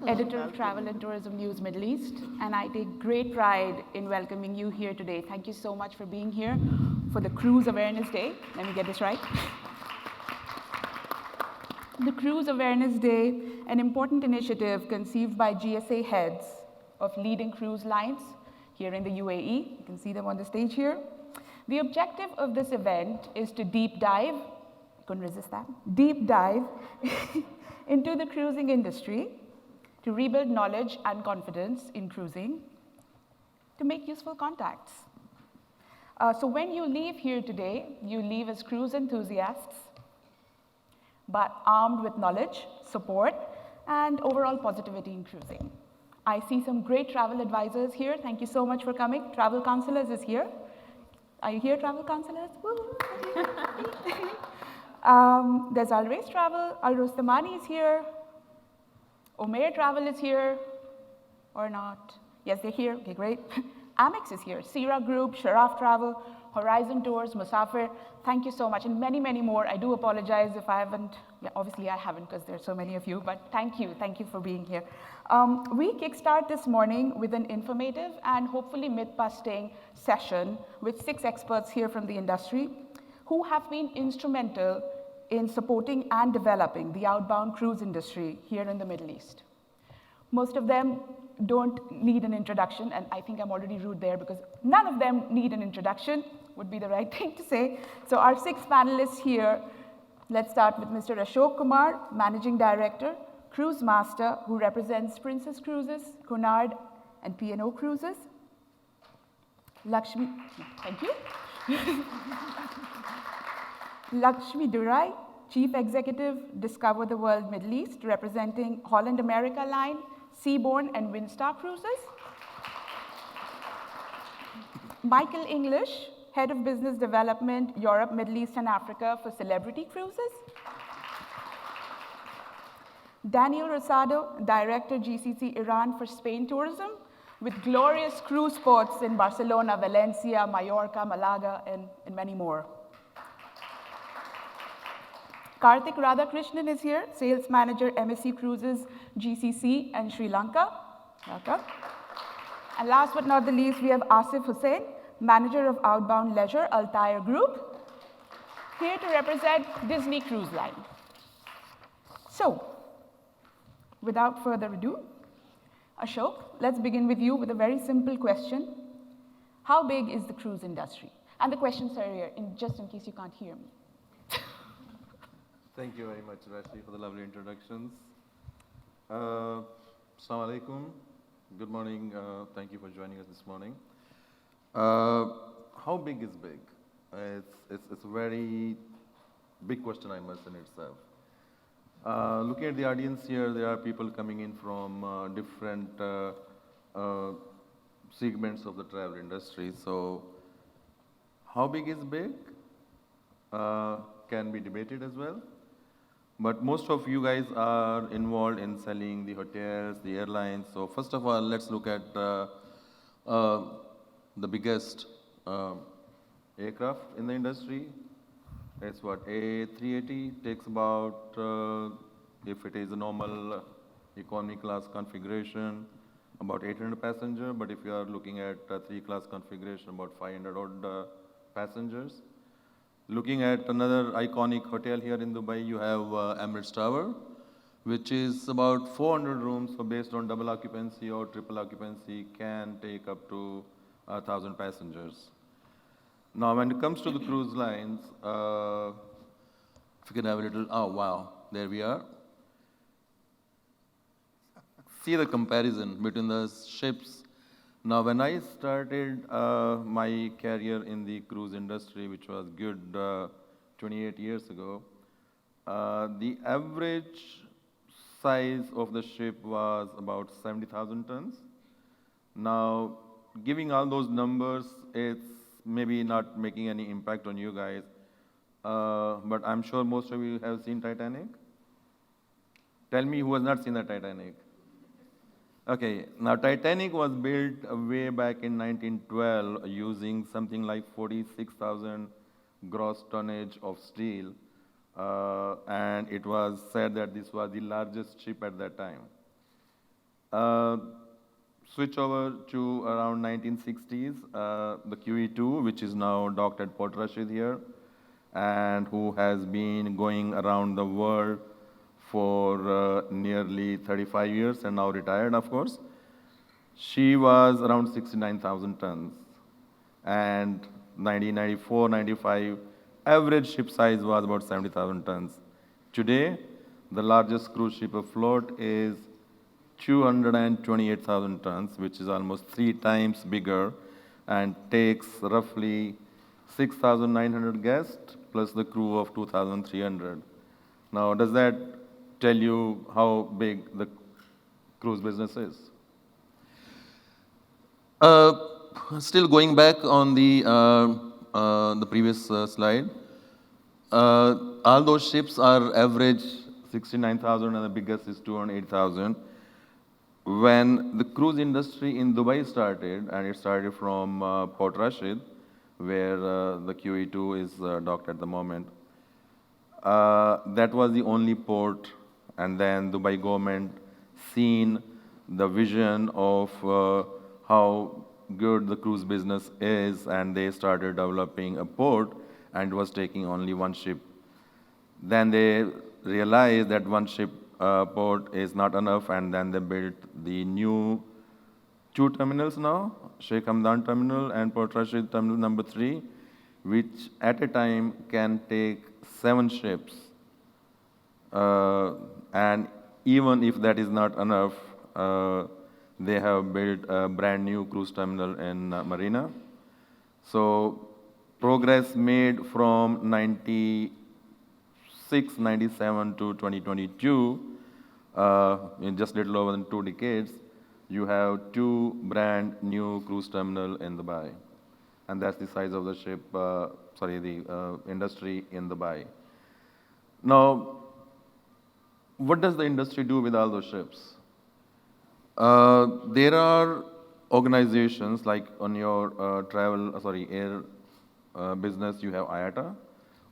editor of Travel and Tourism News Middle East, and I take great pride in welcoming you here today. Thank you so much for being here for the Cruise Awareness Day. Let me get this right. The Cruise Awareness Day, an important initiative conceived by GSA heads of leading cruise lines here in the UAE. You can see them on the stage here. The objective of this event is to deep dive, couldn't resist that, deep dive into the cruising industry, to rebuild knowledge and confidence in cruising, to make useful contacts. So when you leave here today, you leave as cruise enthusiasts, but armed with knowledge, support, and overall positivity in cruising. I see some great travel advisors here. Thank you so much for coming. Travel Counselors is here. Are you here, Travel Counselors? There's Always Travel. Al-Rustamani is here. Omer Travel is here, or not? Yes, they're here. Okay, great. Amex is here. Sira Group, Sharaf Travel, Horizon Tours, Musafir. Thank you so much, and many, many more. I do apologize if I haven't. Yeah, obviously I haven't because there's so many of you, but thank you. Thank you for being here. We kickstart this morning with an informative and hopefully myth-busting session with 6 experts here from the industry who have been instrumental in supporting and developing the outbound cruise industry here in the Middle East. Most of them don't need an introduction, and I think I'm already rude there because none of them need an introduction, would be the right thing to say. So our 6 panelists here, let's start with Mr. Ashok Kumar, Managing Director, Cruise Master, who represents Princess Cruises, Cunard, and P&O Cruises. Lakshmi, thank you. Lakshmi Durai, Chief Executive, Discover the World Middle East, representing Holland America Line, Seabourn, and Windstar Cruises. Michael English, Head of Business Development, Europe, Middle East, and Africa for Celebrity Cruises. Daniel Rosado, Director, GCC Iran for Spain Tourism, with glorious cruise ports in Barcelona, Valencia, Mallorca, Malaga, and many more. Karthik Radhakrishnan is here, Sales Manager, MSC Cruises, GCC, and Sri Lanka. Welcome. And last but not the least, we have Asif Hussain, Manager of Outbound Leisure, Altair Group, here to represent Disney Cruise Line. So, without further ado, Ashok, let's begin with you with a very simple question. How big is the cruise industry? And the questions are here, just in case you can't hear me. Thank you very much, Rashmi, for the lovely introductions. Assalamu alaikum. Good morning. Thank you for joining us this morning. How big is big? It's a very big question, I must, in itself. Looking at the audience here, there are people coming in from different segments of the travel industry. So, how big is big? Can be debated as well. But most of you guys are involved in selling the hotels, the airlines. So first of all, let's look at the biggest aircraft in the industry. It's what, A380 takes about, if it is a normal economy class configuration, about 800 passengers. But if you are looking at a 3-class configuration, about 500 odd passengers. Looking at another iconic hotel here in Dubai, you have Emirates Tower, which is about 400 rooms, so based on double occupancy or triple occupancy, can take up to 1,000 passengers. Now, when it comes to the cruise lines, if you can have a little, oh wow, there we are. See the comparison between the ships. Now, when I started my career in the cruise industry, which was good 28 years ago, the average size of the ship was about 70,000 tons. Now, giving all those numbers, it's maybe not making any impact on you guys, but I'm sure most of you have seen Titanic. Tell me who has not seen the Titanic. Okay, now Titanic was built way back in 1912 using something like 46,000 gross tonnage of steel, and it was said that this was the largest ship at that time. Uh, Switch over to around 1960s, the QE2, which is now docked at Port Rashid here, and who has been going around the world for nearly 35 years and now retired, of course. She was around 69,000 tons. And 1994, 95, average ship size was about 70,000 tons. Today, the largest cruise ship afloat is 228,000 tons, which is almost 3 times bigger and takes roughly 6,900 guests plus the crew of 2,300. Now, does that tell you how big the cruise business is? Uh, Still going back on the previous slide, all those ships are average 69,000 and the biggest is 208,000. When the cruise industry in Dubai started, and it started from Port Rashid, where the QE2 is docked at the moment, that was the only port, and then Dubai government seen the vision of how good the cruise business is, and they started developing a port, and was taking only one ship. Then they realized that one ship port is not enough, and then they built the new 2 terminals now, Sheikh Hamdan Terminal and Port Rashid Terminal number 3, which at a time can take 7 ships. And even if that is not enough, they have built a brand new cruise terminal in Marina. So progress made from 96, 97 to 2022, in just little over than 2 decades, you have 2 brand new cruise terminal in Dubai. And that's the size of the ship, the industry in Dubai. Now, what does the industry do with all those ships? There are organizations like on your air business, you have IATA.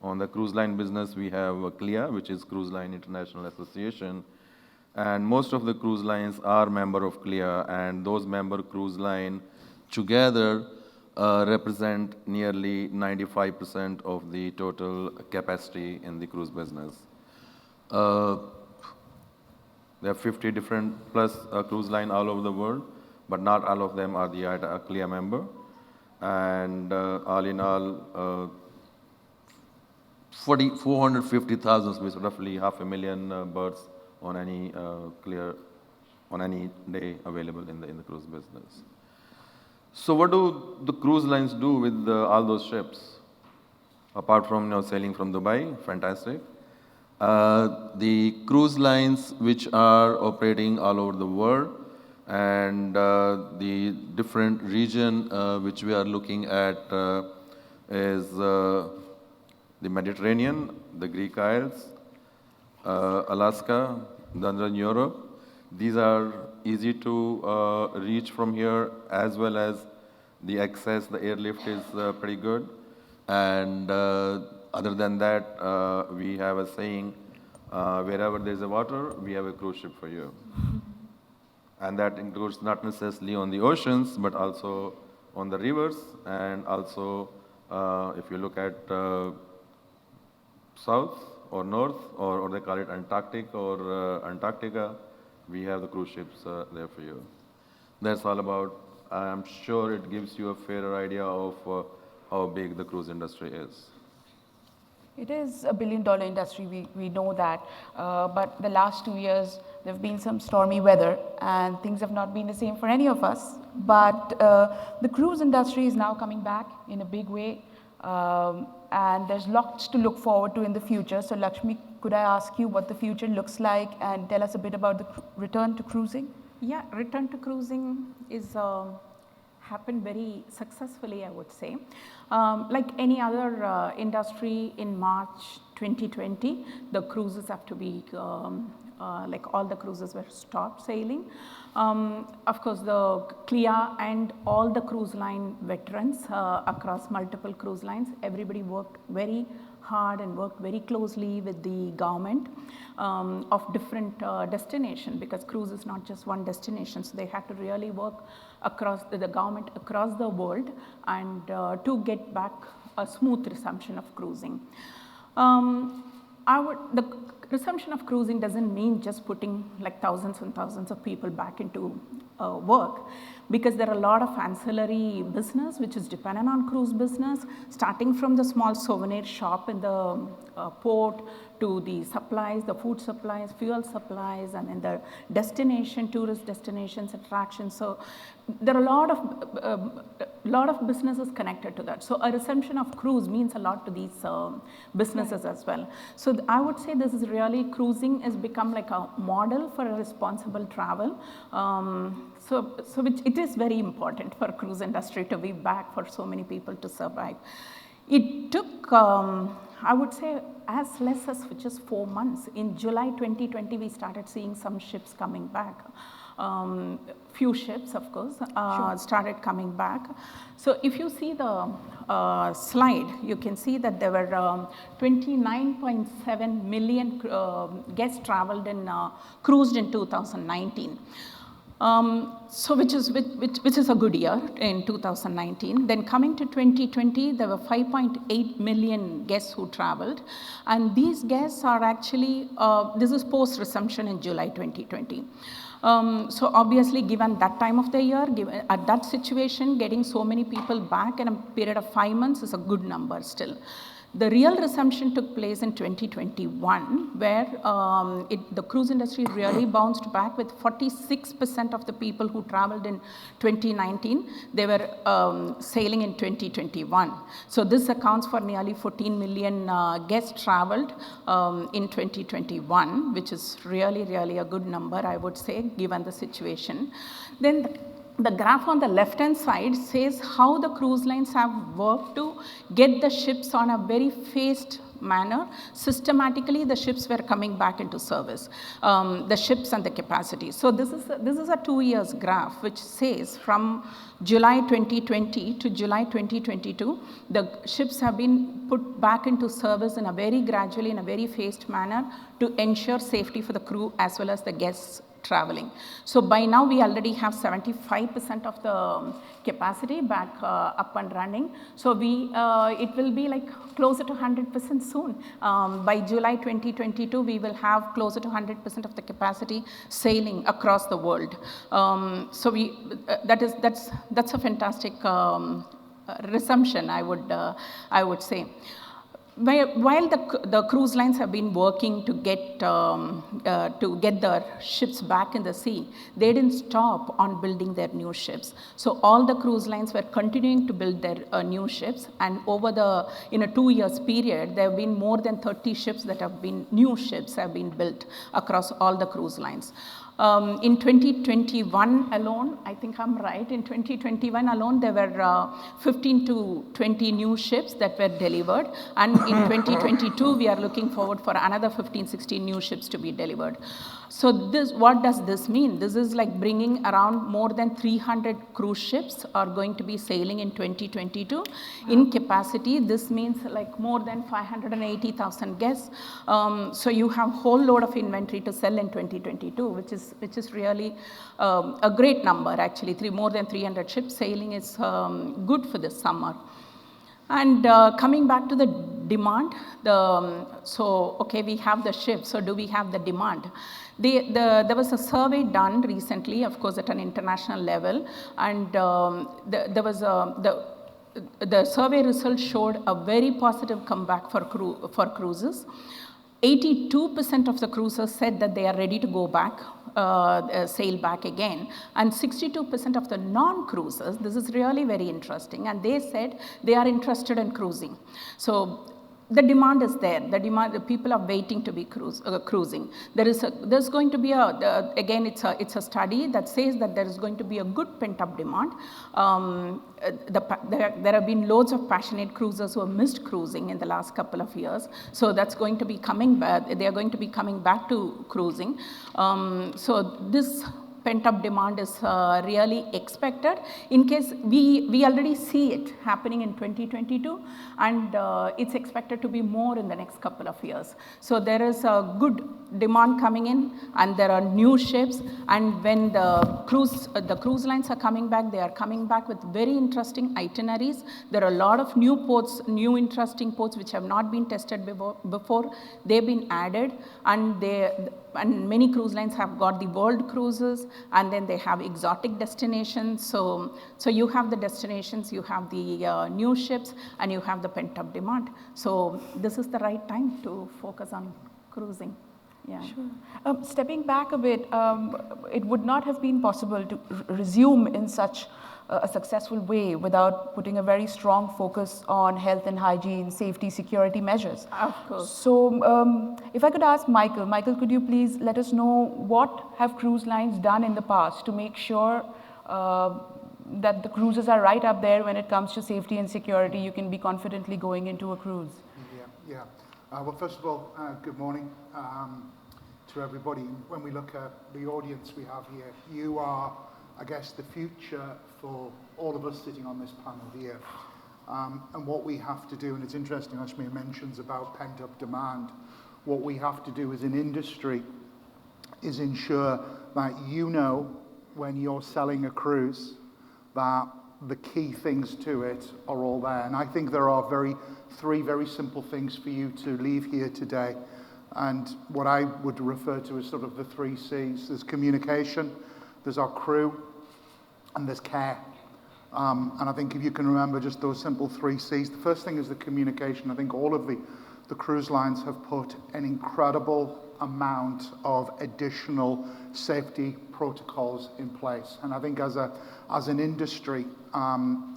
On the cruise line business, we have CLIA, which is Cruise Line International Association. And most of the cruise lines are member of CLIA, and those member cruise line together represent nearly 95% of the total capacity in the cruise business. Uh, there are 50 different plus cruise line all over the world, but not all of them are the IATA CLIA member. And all in all, 450,000, which is roughly 500,000 berths on any on any day available in the cruise business. So what do the cruise lines do with all those ships? Apart from sailing from Dubai, fantastic. The cruise lines which are operating all over the world, and the different region which we are looking at is the Mediterranean, the Greek Isles, Alaska, Northern Europe. These are easy to reach from here, as well as the access, the airlift is pretty good. And other than that, we have a saying, wherever there's a water, we have a cruise ship for you. And that includes not necessarily on the oceans, but also on the rivers, and also if you look at south or north, or they call it Antarctic or Antarctica, we have the cruise ships there for you. That's all about, I'm sure it gives you a fairer idea of how big the cruise industry is. It is a billion-dollar industry, we know that, but the last 2 years there have been some stormy weather and things have not been the same for any of us. But the cruise industry is now coming back in a big way, and there's lots to look forward to in the future. So Lakshmi, could I ask you what the future looks like and tell us a bit about the return to cruising? Yeah, return to cruising is happened very successfully, I would say. Like any other industry, in March 2020, the cruises have to be, like all the cruises were stopped sailing. Of course, the CLIA and all the cruise line veterans across multiple cruise lines, everybody worked very hard and worked very closely with the government of different destinations, because cruise is not just one destination. So they had to really work across the government across the world and to get back a smooth resumption of cruising. The resumption of cruising doesn't mean just putting like thousands and thousands of people back into work, because there are a lot of ancillary business which is dependent on cruise business, starting from the small souvenir shop in the port to the supplies, the food supplies, fuel supplies, and then the destination, tourist destinations, attractions. So there are a lot of businesses connected to that. So a resumption of cruise means a lot to these businesses as well. So I would say this is really, cruising has become like a model for a responsible travel. So which it is very important for cruise industry to be back, for so many people to survive. It took, I would say, as less as just 4 months. In July 2020, we started seeing some ships coming back. Few ships, of course, started coming back. So if you see the slide, you can see that there were 29.7 million guests traveled in cruised in 2019. So which is a good year in 2019. Then coming to 2020, there were 5.8 million guests who traveled, and these guests are actually, this is post-resumption in July 2020. So obviously, given that time of the year, given at that situation, getting so many people back in a period of 5 months is a good number still. The real resumption took place in 2021, where the cruise industry really bounced back with 46% of the people who traveled in 2019, they were sailing in 2021. So this accounts for nearly 14 million guests traveled in 2021, which is really, really a good number, I would say, given the situation. Then the graph on the left-hand side says how the cruise lines have worked to get the ships on a very phased manner. Systematically, the ships were coming back into service, the ships and the capacity. So this is a 2 years graph which says from July 2020 to July 2022, the ships have been put back into service in a very gradually, in a very phased manner to ensure safety for the crew as well as the guests traveling. So by now we already have 75% of the capacity back up and running. So it will be like closer to 100% soon. By July 2022, we will have closer to 100% of the capacity sailing across the world. So that's a fantastic resumption, I would say. While the cruise lines have been working to get the ships back in the sea, they didn't stop on building their new ships. So all the cruise lines were continuing to build their new ships, and in a 2 years period, there have been more than 30 ships that have been new ships have been built across all the cruise lines. In 2021 alone, I think I'm right, in 2021 alone, there were 15 to 20 new ships that were delivered. And in 2022, we are looking forward for another 15, 16 new ships to be delivered. So what does this mean? This is like bringing around more than 300 cruise ships are going to be sailing in 2022. In capacity, this means like more than 580,000 guests. So you have a whole load of inventory to sell in 2022, which is really a great number actually. More than 300 ships sailing is good for this summer. And coming back to the demand, okay, we have the ships, so do we have the demand? There was a survey done recently, of course, at an international level, and the survey results showed a very positive comeback for cruises. 82% of the cruisers said that they are ready to go back, sail back again, and 62% of the non-cruisers, this is really very interesting, and they said they are interested in cruising. So the demand is there. The people are waiting to be cruising. There's going to be again, it's a study that says that there is going to be a good pent-up demand. There have been loads of passionate cruisers who have missed cruising in the last couple of years. So that's going to be coming back. They are going to be coming back to cruising. So this pent-up demand is really expected. In case we already see it happening in 2022, and it's expected to be more in the next couple of years. So there is a good demand coming in, and there are new ships. And when the cruise lines are coming back, they are coming back with very interesting itineraries. There are a lot of new ports, new interesting ports which have not been tested before. They've been added, and many cruise lines have got the world cruises, and then they have exotic destinations. So you have the destinations, you have the new ships, and you have the pent-up demand. So this is the right time to focus on cruising. Yeah. Sure. Stepping back a bit, it would not have been possible to resume in such a successful way without putting a very strong focus on health and hygiene, safety, security measures. Of course. So if I could ask Michael, could you please let us know what have cruise lines done in the past to make sure that the cruises are right up there when it comes to safety and security? You can be confidently going into a cruise. Yeah. Well, first of all, good morning to everybody. When we look at the audience we have here, you are, I guess, the future for all of us sitting on this panel here. And what we have to do, and it's interesting, Ashmi mentions about pent-up demand, what we have to do as an industry is ensure that you know when you're selling a cruise that the key things to it are all there. And I think there are three very simple things for you to leave here today. And what I would refer to as sort of the 3 C's. There's communication, there's our crew, and there's care. And I think if you can remember just those simple 3 C's, the first thing is the communication. I think all of the cruise lines have put an incredible amount of additional safety protocols in place. And I think as an industry,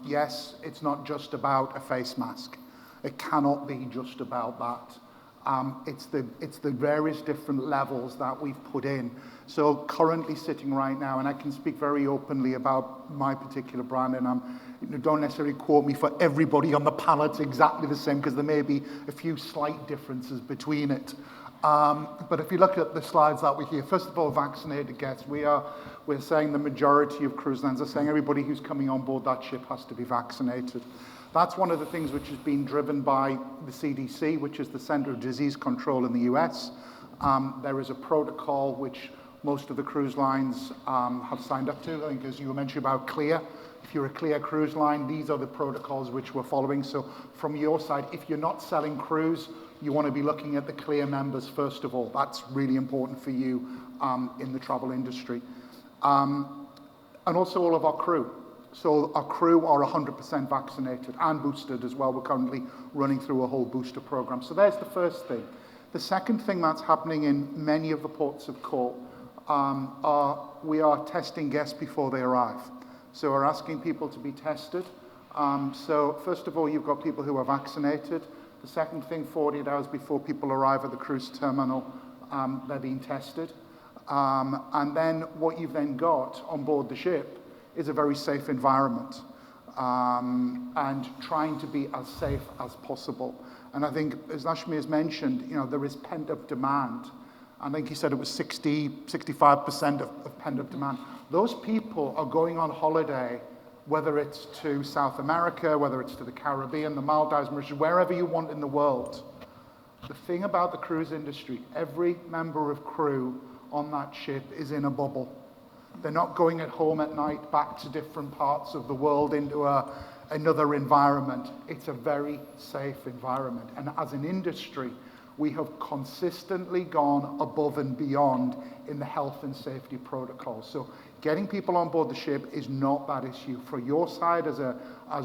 yes, it's not just about a face mask. It cannot be just about that. It's the various different levels that we've put in. So currently sitting right now, and I can speak very openly about my particular brand, and don't necessarily quote me for everybody on the panel, it's exactly the same, because there may be a few slight differences between it. But if you look at the slides that we hear, first of all, vaccinated guests, we're saying the majority of cruise lines are saying everybody who's coming on board that ship has to be vaccinated. That's one of the things which has been driven by the CDC, which is the Center of Disease Control in the US. There is a protocol which most of the cruise lines have signed up to. I think as you were mentioning about CLIA, if you're a CLIA cruise line, these are the protocols which we're following. So from your side, if you're not selling cruise, you want to be looking at the CLIA members first of all. That's really important for you in the travel industry. And also all of our crew. So our crew are 100% vaccinated and boosted as well. We're currently running through a whole booster program. So there's the first thing. The second thing that's happening in many of the ports of call we are testing guests before they arrive. So we're asking people to be tested. So first of all, you've got people who are vaccinated. The second thing, 48 hours before people arrive at the cruise terminal, they're being tested. And then what you've then got on board the ship is a very safe environment and trying to be as safe as possible. And I think, as Ashmi has mentioned, there is pent-up demand. I think he said it was 65% of pent-up demand. Those people are going on holiday, whether it's to South America, whether it's to the Caribbean, the Maldives, Mauritius, wherever you want in the world. The thing about the cruise industry, every member of crew on that ship is in a bubble. They're not going at home at night back to different parts of the world into another environment. It's a very safe environment. And as an industry, we have consistently gone above and beyond in the health and safety protocols. So getting people on board the ship is not that issue. For your side as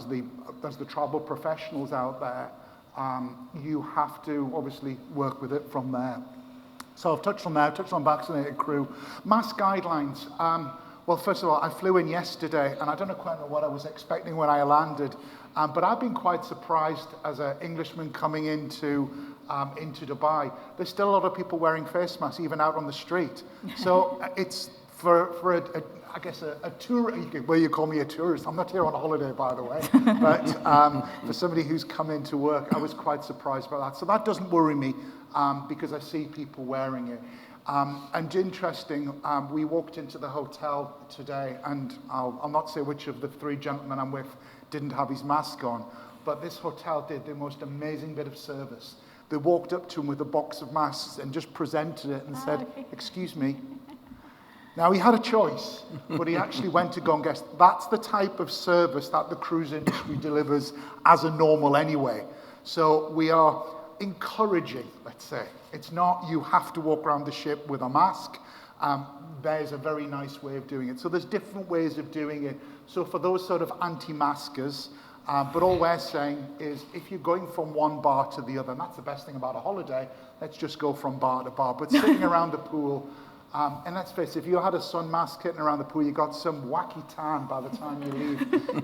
the travel professionals out there, you have to obviously work with it from there. So I've touched on that, touched on vaccinated crew. Mask guidelines. Well, first of all, I flew in yesterday, and I don't know quite know what I was expecting when I landed, but I've been quite surprised as an Englishman coming into Dubai. There's still a lot of people wearing face masks, even out on the street. So it's for a tour. Well, you call me a tourist. I'm not here on a holiday, by the way. But for somebody who's come into work, I was quite surprised by that. So that doesn't worry me because I see people wearing it. And interesting, we walked into the hotel today, and I'll not say which of the three gentlemen I'm with didn't have his mask on, but this hotel did the most amazing bit of service. They walked up to him with a box of masks and just presented it and said, "Excuse me." Now, he had a choice, but he actually went to go and guess. That's the type of service that the cruise industry delivers as a normal anyway. So we are encouraging, let's say. It's not you have to walk around the ship with a mask. There's a very nice way of doing it. So there's different ways of doing it. So for those sort of anti-maskers, but all we're saying is if you're going from one bar to the other, and that's the best thing about a holiday, let's just go from bar to bar. But sitting around the pool, and let's face it, if you had a sun mask sitting around the pool, you got some wacky tan by the time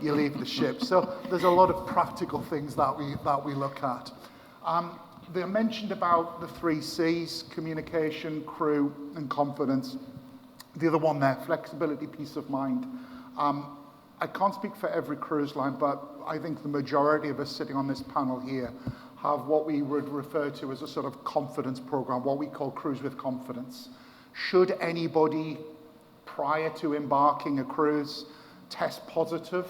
you leave the ship. So there's a lot of practical things that we look at. They mentioned about the 3 C's, communication, crew, and confidence. The other one there, flexibility, peace of mind. I can't speak for every cruise line, but I think the majority of us sitting on this panel here have what we would refer to as a sort of confidence program, what we call Cruise with Confidence. Should anybody, prior to embarking a cruise, test positive,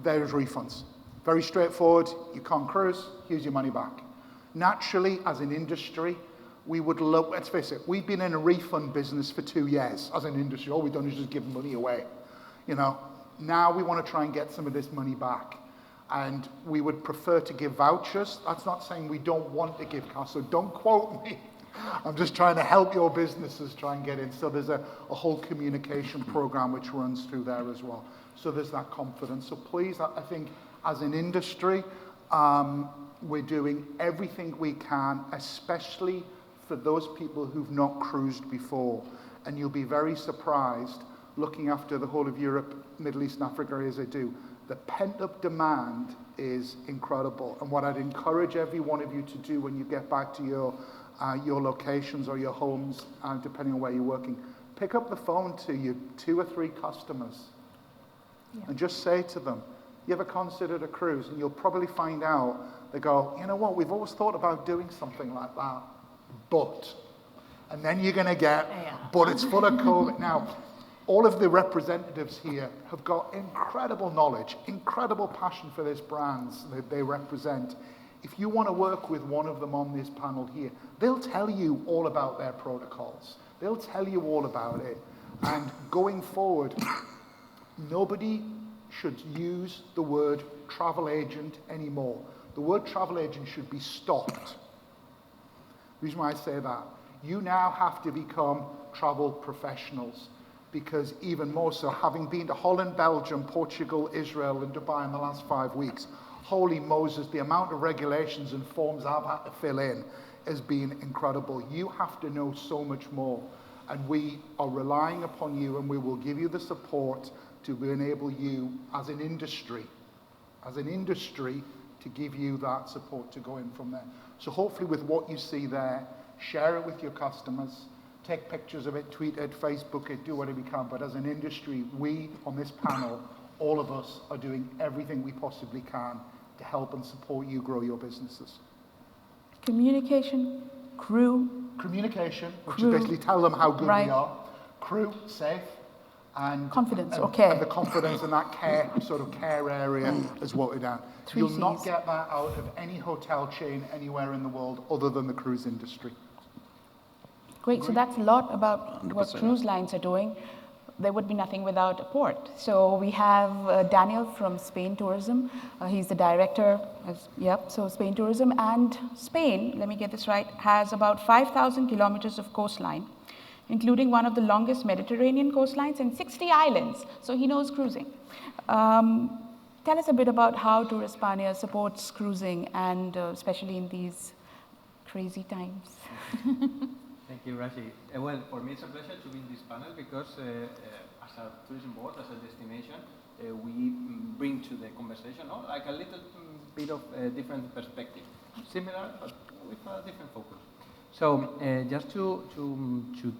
there's refunds. Very straightforward. You can't cruise, here's your money back. Naturally, as an industry, we would love, let's face it, we've been in a refund business for 2 years as an industry. All we've done is just give money away. You know, now we want to try and get some of this money back. And we would prefer to give vouchers. That's not saying we don't want to give cash, so don't quote me. I'm just trying to help your businesses try and get in. So there's a whole communication program which runs through there as well. So there's that confidence. So please, I think, as an industry, we're doing everything we can, especially for those people who've not cruised before. And you'll be very surprised, looking after the whole of Europe, Middle East and Africa as I do, the pent-up demand is incredible. And what I'd encourage every one of you to do when you get back to your locations or your homes, depending on where you're working, pick up the phone to your 2 or 3 customers and just say to them, "You ever considered a cruise?" And you'll probably find out, they go, "You know what, we've always thought about doing something like that, but," and then you're going to get, "But it's full of COVID." Now, all of the representatives here have got incredible knowledge, incredible passion for this brands that they represent. If you want to work with one of them on this panel here, they'll tell you all about their protocols. They'll tell you all about it. And going forward, nobody should use the word travel agent anymore. The word travel agent should be stopped. The reason why I say that, you now have to become travel professionals, because even more so, having been to Holland, Belgium, Portugal, Israel, and Dubai in the last 5 weeks, holy Moses, the amount of regulations and forms I've had to fill in has been incredible. You have to know so much more, and we are relying upon you, and we will give you the support to enable you as an industry, to give you that support to go in from there. So hopefully with what you see there, share it with your customers, take pictures of it, tweet it, Facebook it, do whatever you can. But as an industry, we on this panel, all of us are doing everything we possibly can to help and support you grow your businesses. Communication, crew. Communication, which Crew. is basically tell them how good Right. we are. Crew, safe. And Confidence, and, okay. And the confidence and that care, sort of care area is what we're down. 3 You'll not Cs. get that out of any hotel chain anywhere in the world other than the cruise industry. Great, so that's a lot about what 100%. cruise lines are doing. There would be nothing without a port. So we have Daniel from Spain Tourism. He's the director. So Spain Tourism. And Spain, let me get this right, has about 5,000 kilometers of coastline, including one of the longest Mediterranean coastlines and 60 islands. So he knows cruising. Tell us a bit about how Tour España supports cruising, and especially in these crazy times. Thank you, Rashi. Well, for me it's a pleasure to be in this panel because as a tourism board, as a destination, we bring to the conversation like a little bit of different perspective. Similar, but with a different focus. So just to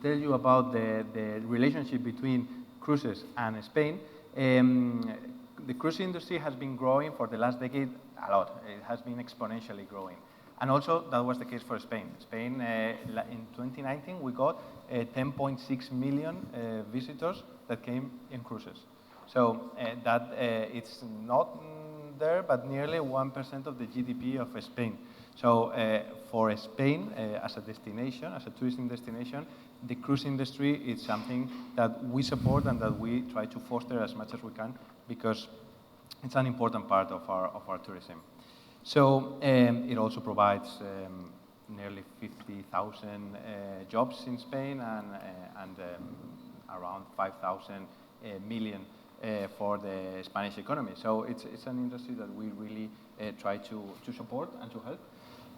tell you about the relationship between cruises and Spain, the cruise industry has been growing for the last decade a lot. It has been exponentially growing. And also, that was the case for Spain. Spain, in 2019, we got 10.6 million visitors that came in cruises. So it's not there, but nearly 1% of the GDP of Spain. So for Spain, as a destination, as a tourism destination, the cruise industry is something that we support and that we try to foster as much as we can because it's an important part of our tourism. So it also provides nearly 50,000 jobs in Spain and around 5,000 million for the Spanish economy. So it's an industry that we really try to support and to help.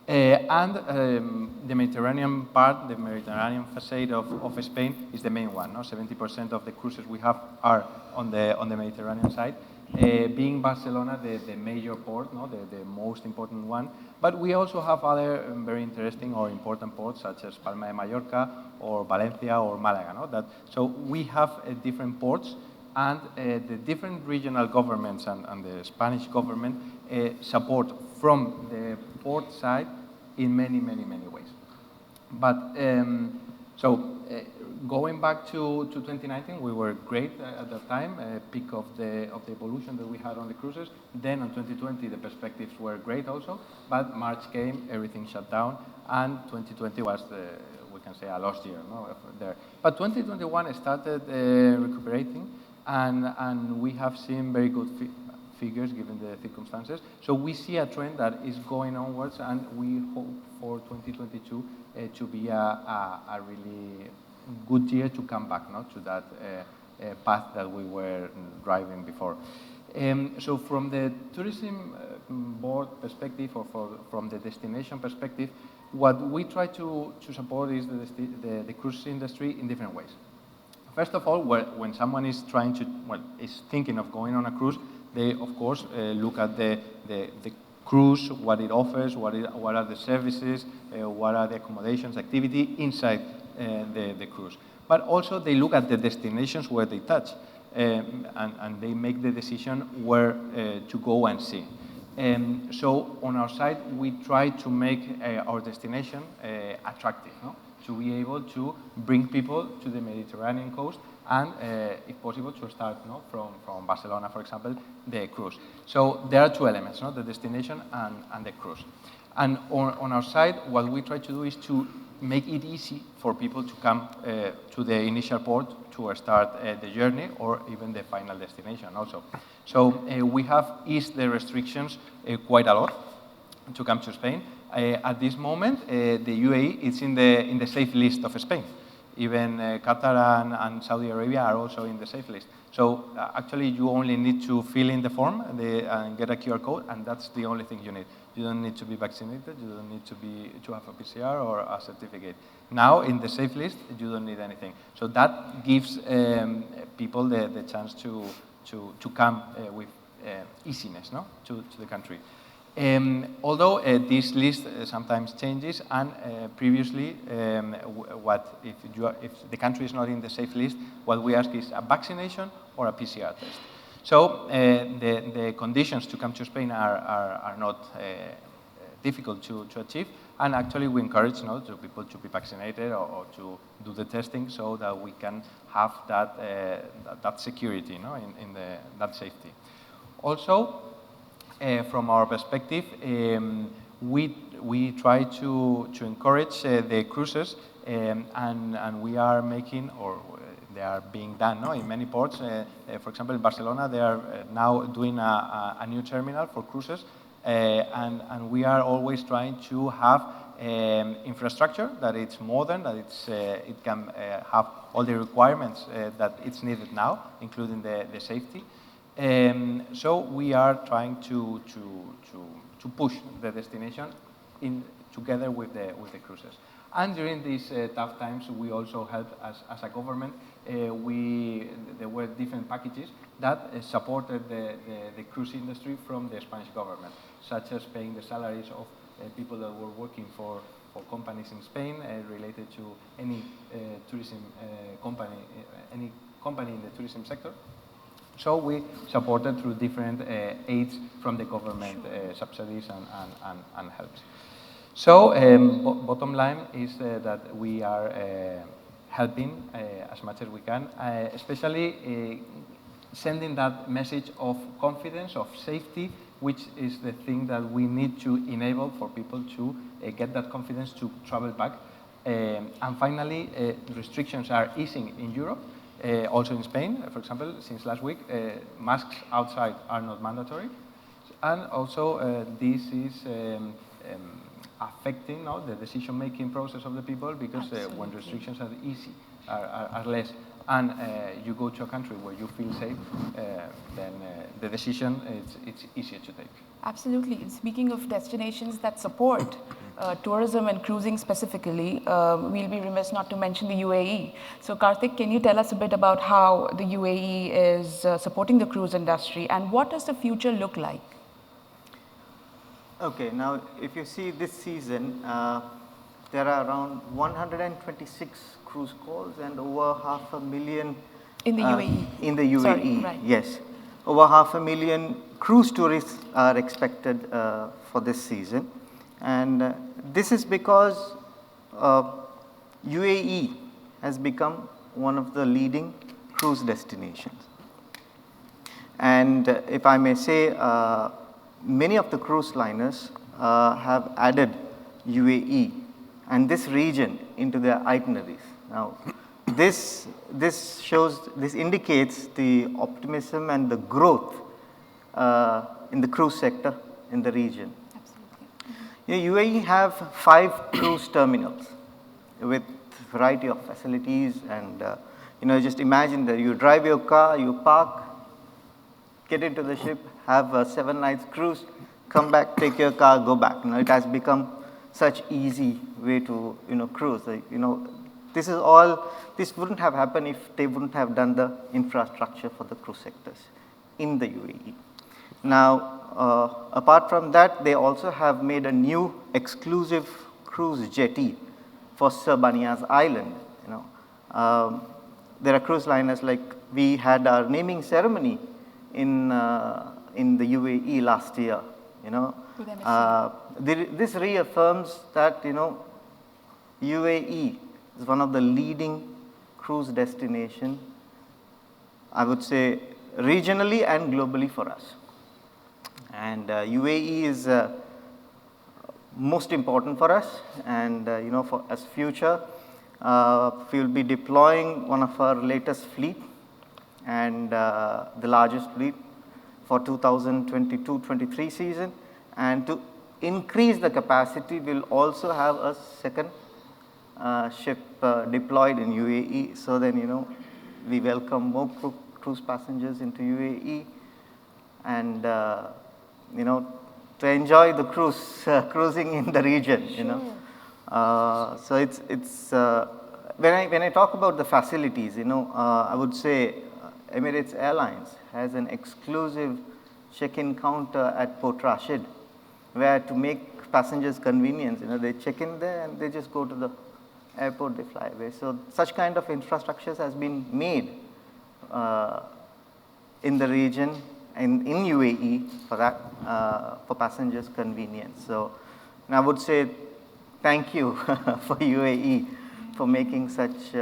The Mediterranean part, the Mediterranean facade of Spain is the main one. 70% of the cruises we have are on the Mediterranean side. Being Barcelona the major port, the most important one. But we also have other very interesting or important ports such as Palma de Mallorca or Valencia or Malaga. So we have different ports and the different regional governments and the Spanish government support from the port side in many ways. But going back to 2019, we were great at that time, peak of the evolution that we had on the cruises. Then on 2020, the perspectives were great also, but March came, everything shut down, and 2020 was we can say a lost year there. But 2021 started recuperating, and we have seen very good figures given the circumstances. So we see a trend that is going onwards, and we hope for 2022 to be a really good year to come back to that path that we were driving before. So from the tourism board perspective or from the destination perspective, what we try to support is the cruise industry in different ways. First of all, when someone is is thinking of going on a cruise, they of course look at the cruise, what it offers, what are the services, what are the accommodations, activity inside the cruise. But also they look at the destinations where they touch and they make the decision where to go and see. So on our side, we try to make our destination attractive, to be able to bring people to the Mediterranean coast and, if possible, to start from Barcelona, for example, the cruise. So there are two elements, the destination and the cruise. And on our side, what we try to do is to make it easy for people to come to the initial port to start the journey or even the final destination also. So we have eased the restrictions quite a lot to come to Spain. At this moment, the UAE is in the safe list of Spain. Even Qatar and Saudi Arabia are also in the safe list. So actually, you only need to fill in the form and get a QR code, and that's the only thing you need. You don't need to be vaccinated. You don't need to have a PCR or a certificate. Now, in the safe list, you don't need anything. So that gives people the chance to come with easiness, to the country. Although this list sometimes changes, and previously, if the country is not in the safe list, what we ask is a vaccination or a PCR test. So the conditions to come to Spain are not difficult to achieve, and actually we encourage to people to be vaccinated or to do the testing so that we can have that security, in that safety. Also, from our perspective, we try to encourage the cruises, and we are making, or they are being done in many ports. For example, in Barcelona, they are now doing a new terminal for cruises, and we are always trying to have infrastructure that it's modern, that it can have all the requirements that it's needed now, including the safety. So we are trying to push the destination together with the cruises. And during these tough times, we also helped as a government. There were different packages that supported the cruise industry from the Spanish government, such as paying the salaries of people that were working for companies in Spain related to any tourism company, any company in the tourism sector. So we supported through different aids from the government, subsidies and helps. So bottom line is that we are helping as much as we can, especially sending that message of confidence, of safety, which is the thing that we need to enable for people to get that confidence to travel back. And finally, restrictions are easing in Europe, also in Spain, for example, since last week, masks outside are not mandatory. And also this is affecting the decision-making process of the people, because when restrictions are easy, are less, and you go to a country where you feel safe, then the decision it's easier to take. Absolutely. And speaking of destinations that support tourism and cruising specifically, we'll be remiss not to mention the UAE. So Karthik, can you tell us a bit about how the UAE is supporting the cruise industry, and what does the future look like? Okay, now if you see this season, there are around 126 cruise calls and over 500,000 In the UAE? In the UAE, Sorry, right. yes. Over 500,000 cruise tourists are expected for this season. And this is because UAE has become one of the leading cruise destinations. And if I may say, many of the cruise liners have added UAE and this region into their itineraries. Now, this indicates the optimism and the growth in the cruise sector in the region. Absolutely. UAE have 5 cruise terminals with variety of facilities, and just imagine that you drive your car, you park, get into the ship, have a 7 nights cruise, come back, take your car, go back. It has become such easy way to cruise. This wouldn't have happened if they wouldn't have done the infrastructure for the cruise sectors in the UAE. Now, apart from that, they also have made a new exclusive cruise jetty for Sir Banias Island. There are cruise liners, like we had our naming ceremony in the UAE last year. This reaffirms that UAE is one of the leading cruise destination, I would say, regionally and globally for us. And UAE is most important for us, and for as future, we will be deploying one of our latest fleet, and the largest fleet for 2022-23 season. And to increase the capacity, we'll also have a second ship deployed in UAE, so then we welcome more cruise passengers into UAE, and to enjoy the cruising in the region. So it's when I talk about the facilities, I would say Emirates Airlines has an exclusive check-in counter at Port Rashid, where to make passengers convenience, they check in there and they just go to the airport, they fly away. So such kind of infrastructures has been made in the region and in UAE for that, for passengers' convenience. So I would say thank you for UAE for making such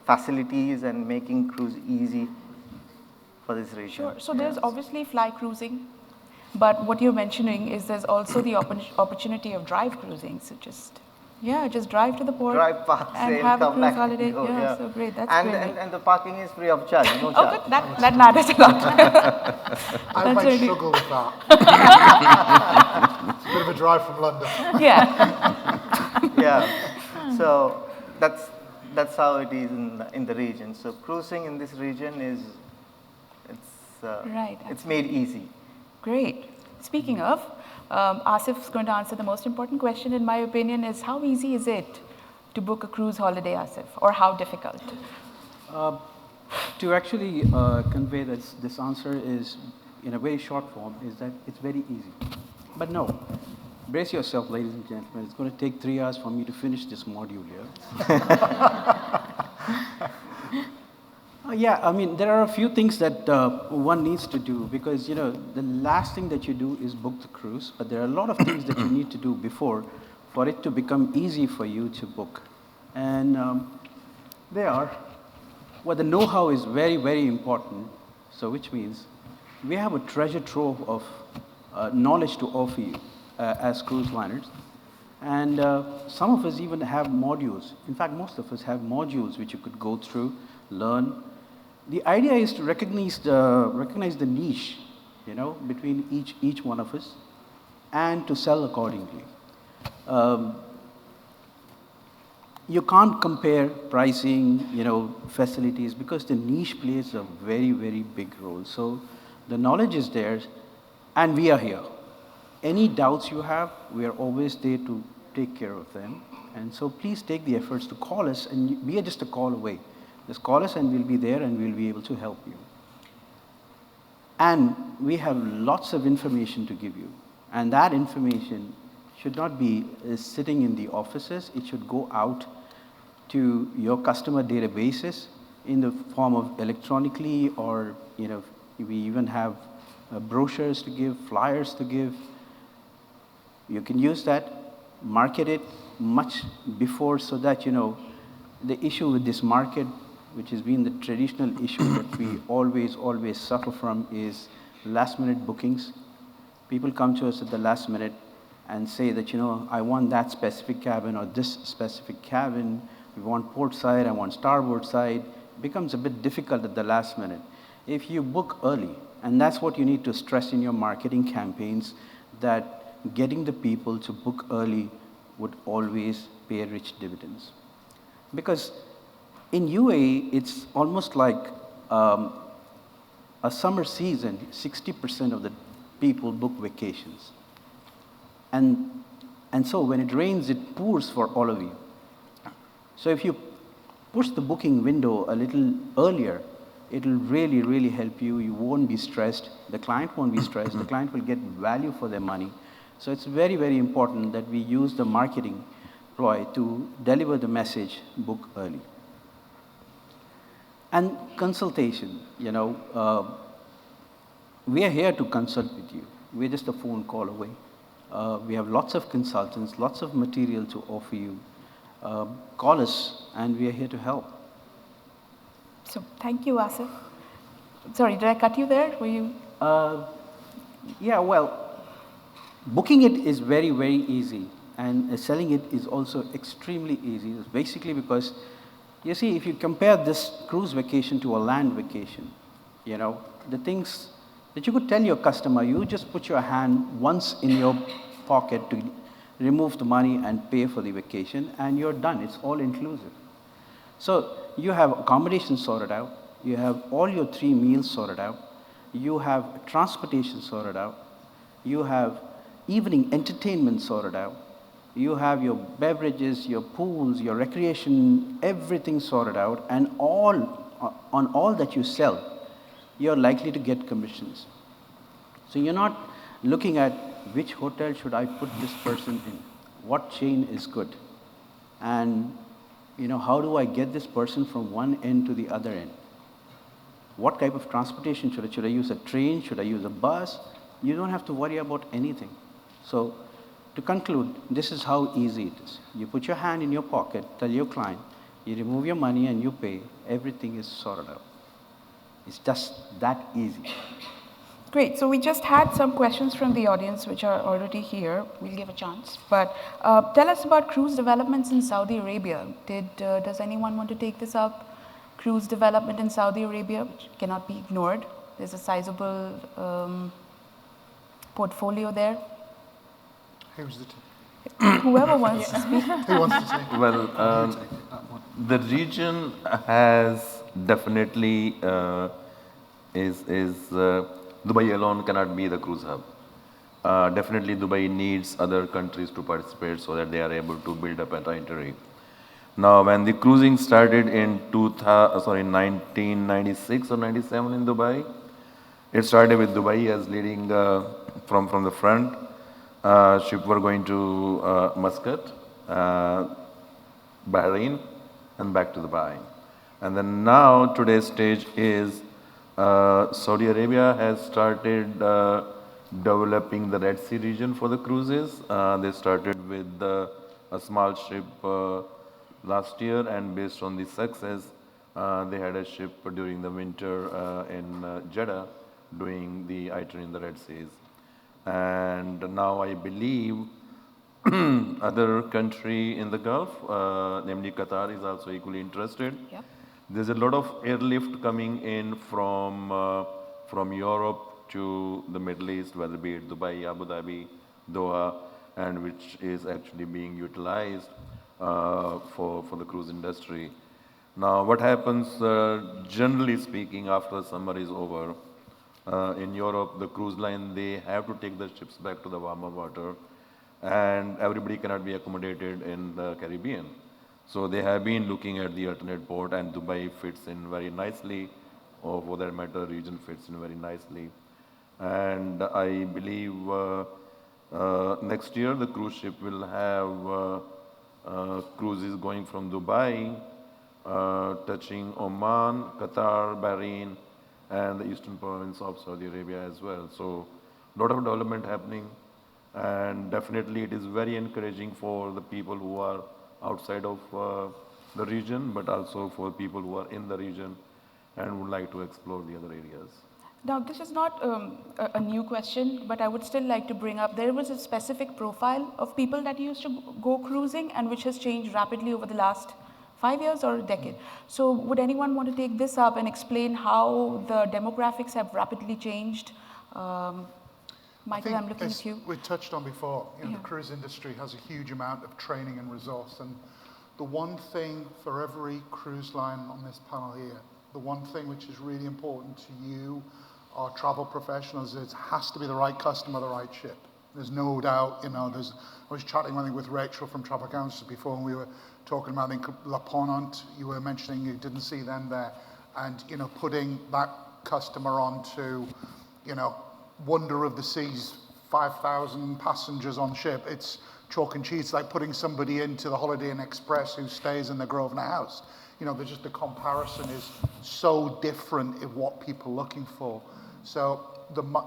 facilities and making cruise easy for this region. Sure. So there's obviously fly cruising, but what you're mentioning is there's also the opportunity of drive cruising. So just drive to the port, drive, park, and sail, have a come cruise back, holiday. go, Yeah, so great. That's and, great. and the parking is free of charge, no Oh, charge. good. That matters a lot. I might really- struggle with that. It's a bit of a drive from London. Yeah. Yeah. So that's how it is in the region. So cruising in this region is Right. it's made easy. Great. Speaking of, Asif's going to answer the most important question, in my opinion, is how easy is it to book a cruise holiday, Asif, or how difficult? To actually convey this answer is, in a very short form, is that it's very easy. But no, brace yourself, ladies and gentlemen. It's going to take 3 hours for me to finish this module here. Yeah, I mean, there are a few things that one needs to do because, the last thing that you do is book the cruise, but there are a lot of things that you need to do before for it to become easy for you to book. And they are, well, the know-how is very, very important, so which means we have a treasure trove of knowledge to offer you as cruise liners. And some of us even have modules. In fact, most of us have modules which you could go through, learn. The idea is to recognize the niche, between each one of us, and to sell accordingly. You can't compare pricing, facilities, because the niche plays a very, very big role. So the knowledge is there, and we are here. Any doubts you have, we are always there to take care of them. And so please take the efforts to call us, and we are just a call away. Just call us and we'll be there and we'll be able to help you. And we have lots of information to give you. And that information should not be sitting in the offices. It should go out to your customer databases in the form of electronically, or we even have brochures to give, flyers to give. You can use that, market it much before, so that the issue with this market, which has been the traditional issue that we always suffer from, is last-minute bookings. People come to us at the last minute and say that, I want that specific cabin or this specific cabin. We want port side, I want starboard side. It becomes a bit difficult at the last minute. If you book early, and that's what you need to stress in your marketing campaigns, that getting the people to book early would always pay rich dividends. Because in UAE, it's almost like a summer season. 60% of the people book vacations. And so when it rains, it pours for all of you. So if you push the booking window a little earlier, it'll really, really help you. You won't be stressed. The client won't be stressed. The client will get value for their money. So it's very, very important that we use the marketing ploy to deliver the message, book early. And consultation, we are here to consult with you. We're just a phone call away. We have lots of consultants, lots of material to offer you. Call us, and we are here to help. So thank you, Asif. Sorry, did I cut you there? Were you? Yeah, well, booking it is very, very easy, and selling it is also extremely easy. It's basically because, you see, if you compare this cruise vacation to a land vacation, the things that you could tell your customer, you just put your hand once in your pocket to remove the money and pay for the vacation, and you're done. It's all inclusive. So you have accommodation sorted out, you have all your 3 meals sorted out, you have transportation sorted out, you have evening entertainment sorted out, you have your beverages, your pools, your recreation, everything sorted out, and on all that you sell, you're likely to get commissions. So you're not looking at which hotel should I put this person in, what chain is good, and how do I get this person from one end to the other end? What type of transportation should I? Should I use a train? Should I use a bus? You don't have to worry about anything. So to conclude, this is how easy it is. You put your hand in your pocket, tell your client, you remove your money and you pay, everything is sorted out. It's just that easy. Great. So we just had some questions from the audience which are already here. We'll give a chance. But tell us about cruise developments in Saudi Arabia. Does anyone want to take this up? Cruise development in Saudi Arabia, which cannot be ignored. There's a sizable portfolio there. Who's the Whoever wants to speak. Who wants to take it? Well, the region has definitely Dubai alone cannot be the cruise hub. Definitely Dubai needs other countries to participate so that they are able to build up an itinerary. Now, when the cruising started in 1996 or 97 in Dubai, it started with Dubai as leading from the front. Ship were going to Muscat, Bahrain, and back to Dubai. And then now today's stage is Saudi Arabia has started developing the Red Sea region for the cruises. They started with a small ship last year, and based on the success, they had a ship during the winter in Jeddah doing the itinerary in the Red Seas. And now I believe other country in the Gulf, namely Qatar, is also equally interested. Yep. There's a lot of airlift coming in from Europe to the Middle East, whether be it Dubai, Abu Dhabi, Doha, and which is actually being utilized for the cruise industry. Now, what happens, generally speaking, after summer is over, in Europe, the cruise line, they have to take the ships back to the warmer water, and everybody cannot be accommodated in the Caribbean. So they have been looking at the alternate port, and Dubai fits in very nicely, or for that matter, region fits in very nicely. And I believe next year the cruise ship will have cruises going from Dubai, touching Oman, Qatar, Bahrain, and the eastern province of Saudi Arabia as well. So, a lot of development happening, and definitely it is very encouraging for the people who are outside of the region, but also for people who are in the region and would like to explore the other areas. Now, this is not a new question, but I would still like to bring up, there was a specific profile of people that used to go cruising and which has changed rapidly over the last 5 years or a decade. So would anyone want to take this up and explain how the demographics have rapidly changed? Michael, I'm looking at you. We touched on before, the cruise industry has a huge amount of training and resource, and the one thing for every cruise line on this panel here, the one thing which is really important to you, our travel professionals, is it has to be the right customer, the right ship. There's no doubt, I was chatting with Rachel from Travel Council before, and we were talking about, I think, La Ponant, you were mentioning you didn't see them there, and, putting that customer onto, Wonder of the Seas, 5,000 passengers on ship, it's chalk and cheese. It's like putting somebody into the Holiday Inn Express who stays in the Grosvenor House. The comparison is so different in what people are looking for. So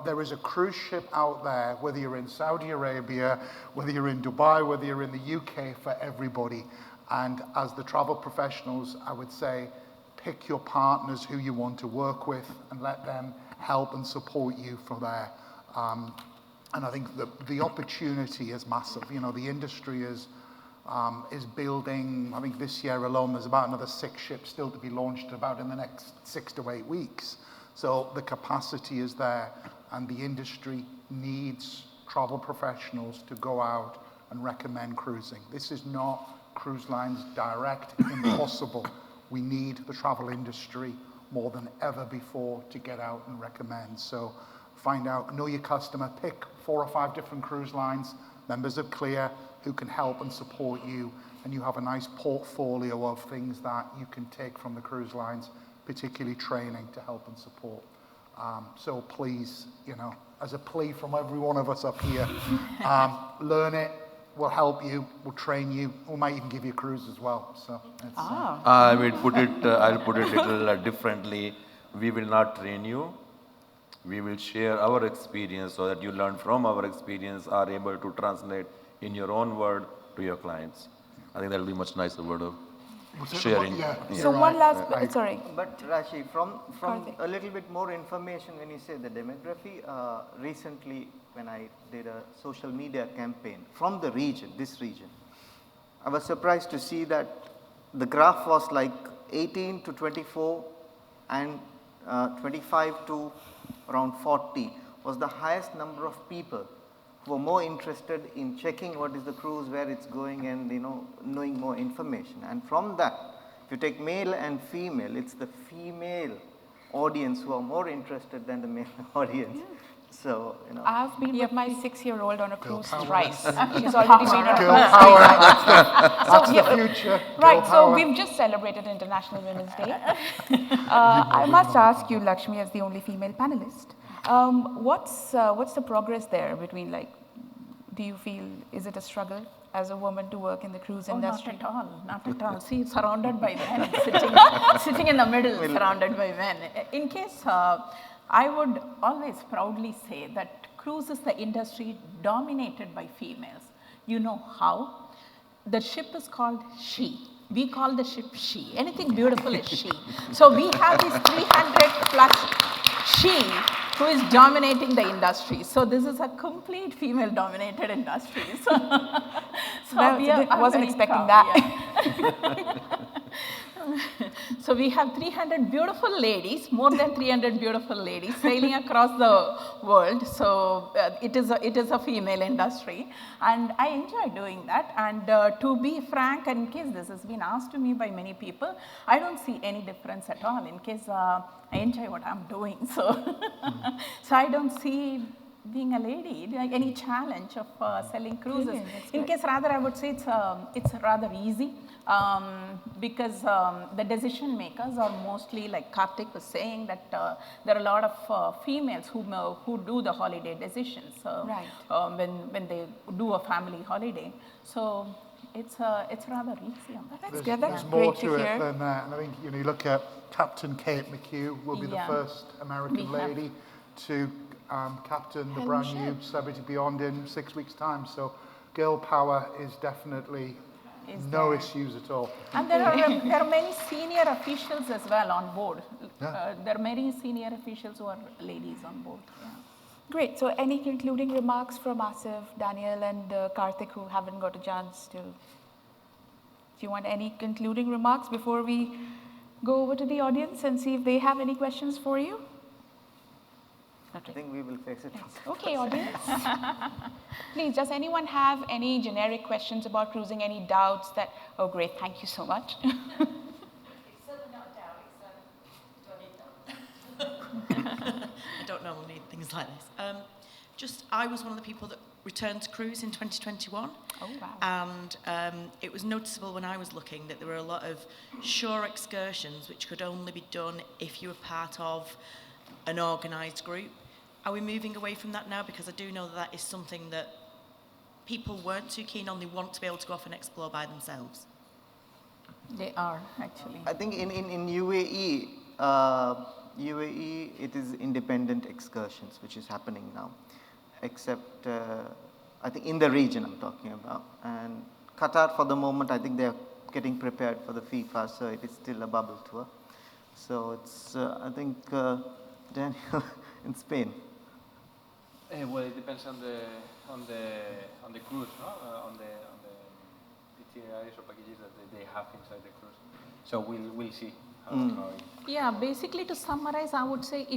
there is a cruise ship out there, whether you're in Saudi Arabia, whether you're in Dubai, whether you're in the UK, for everybody. And as the travel professionals, I would say, pick your partners who you want to work with and let them help and support you from there. And I think the opportunity is massive. The industry is building. I think this year alone, there's about another 6 ships still to be launched about in the next 6 to 8 weeks. So the capacity is there, and the industry needs travel professionals to go out and recommend cruising. This is not cruise lines direct, impossible. We need the travel industry more than ever before to get out and recommend. So find out, know your customer, pick 4 or 5 different cruise lines, members of CLIA, who can help and support you, and you have a nice portfolio of things that you can take from the cruise lines, particularly training to help and support. So please, as a plea from every one of us up here, learn it. We'll help you, we'll train you, we might even give you a cruise as well. So it's, I will put it, I'll put it a little differently. We will not train you. We will share our experience so that you learn from our experience, are able to translate in your own word to your clients. I think that will be much nicer word of sharing. So one last, sorry. But Rashi, from Karthik. a little bit more information when you say the demography, recently when I did a social media campaign from the region, this region, I was surprised to see that the graph was like 18 to 24 and 25 to around 40 was the highest number of people who were more interested in checking what is the cruise, where it's going, and knowing more information. And from that, if you take male and female, it's the female audience who are more interested than the male audience So, you know, I've been with my 6-year-old on a cruise power. twice. She's already been on a Girl cruise power, twice. that's the future. Right, Girl so power. we've just celebrated International Women's Day. I must ask you, Lakshmi, as the only female panelist, what's the progress there between, like, do you feel, is it a struggle as a woman to work in the cruise Oh, industry? not at all, not at all. See, surrounded by men, sitting in the middle, surrounded by men. In case, I would always proudly say that cruise is the industry dominated by females. You know how? The ship is called She. We call the ship She. Anything beautiful is She. So we have these 300 plus She who is dominating the industry. So this is a complete female dominated industry. So, Well, I'm wasn't very expecting proud, that. yeah. So we have 300 beautiful ladies, more than 300 beautiful ladies sailing across the world. So it is a female industry, and I enjoy doing that. And to be frank, and in case this has been asked to me by many people, I don't see any difference at all. In case I enjoy what I'm doing, so so I don't see being a lady, like any challenge of selling cruises. Brilliant, that's In case rather, I would say it's rather easy because the decision makers are mostly, like Karthik was saying, that there are a lot of females who do the holiday decisions Right. when they do a family holiday. So it's rather easy on that. That's good, that's There's more great to to it hear. than that. And I think, you look at Captain Kate McHugh will be Yeah. the first American We have- lady to captain the Helm brand new ship. Celebrity Beyond in 6 weeks' time. So girl power is definitely Is no there. issues at all. And there are many senior officials as well on board. Yeah. There are many senior officials who are ladies on board. Yeah. Great, so any concluding remarks from Asif, Daniel, and Karthik, who haven't got a chance to? Do you want any concluding remarks before we go over to the audience and see if they have any questions for you? Not I really. think we will face it. Okay, audience. Please, does anyone have any generic questions about cruising, any doubts that, oh great, thank you so much. It's certainly not a doubt, do I need that? I don't normally need things like this. I was one of the people that returned to cruise in 2021. Oh, wow. And it was noticeable when I was looking that there were a lot of shore excursions which could only be done if you were part of an organised group. Are we moving away from that now? Because I do know that is something that people weren't too keen on. They want to be able to go off and explore by themselves. They are actually. I think in UAE, it is independent excursions which is happening now, except I think in the region I'm talking about. And Qatar for the moment, I think they're getting prepared for the FIFA, so it is still a bubble tour. So it's I think Daniel in Spain. Well, it depends on the cruise, no? On the itineraries or packages that they have inside the cruise. So we'll see how it. Yeah, basically to summarize, I would say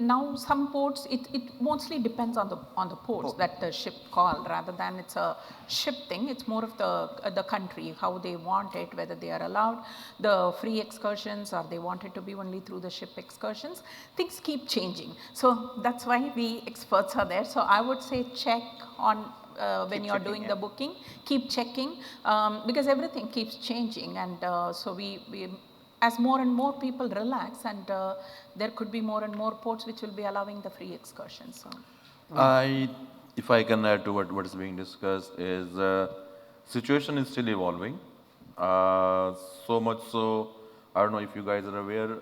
now some ports, it mostly depends on the ports that the ship call, rather than it's a ship thing. It's more of the country, how they want it, whether they are allowed the free excursions or they want it to be only through the ship excursions. Things keep changing. So that's why we experts are there. So I would say check on when you are doing the booking, keep checking because everything keeps changing, and so we as more and more people relax, and there could be more and more ports which will be allowing the free excursions. So. If I can add to what is being discussed, is situation is still evolving. So much so, I don't know if you guys are aware,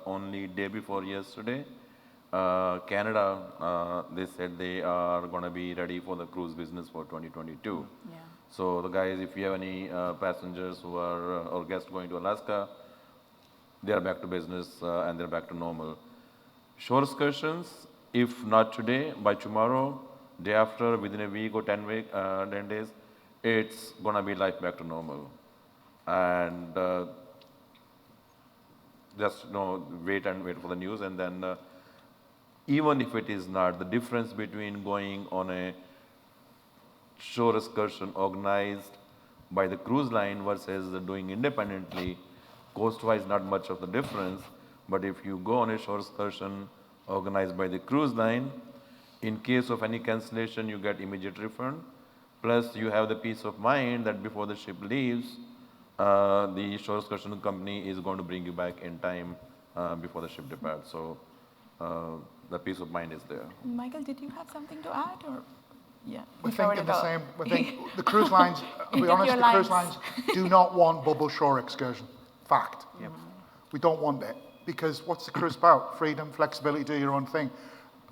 only day before yesterday, Canada, they said they are going to be ready for the cruise business for 2022. Yeah. So the guys, if you have any passengers who are or guests going to Alaska, they are back to business and they're back to normal. Shore excursions, if not today, by tomorrow, day after, within a week or 10 days, it's gonna be life back to normal. And just wait for the news, and then even if it is not, the difference between going on a shore excursion organized by the cruise line versus doing independently, cost-wise not much of the difference, but if you go on a shore excursion organized by the cruise line, In case of any cancellation, you get immediate refund. Plus, you have the peace of mind that before the ship leaves, the shore excursion company is going to bring you back in time before the ship departs. So the peace of mind is there. Michael, did you have something to add, or? Yeah, We you think covered in it the all. same, we think the cruise lines, I'll You be took honest, your the cruise lines. lines do not want bubble shore excursion. Fact. We don't want it, because what's the cruise about? Freedom, flexibility, do your own thing.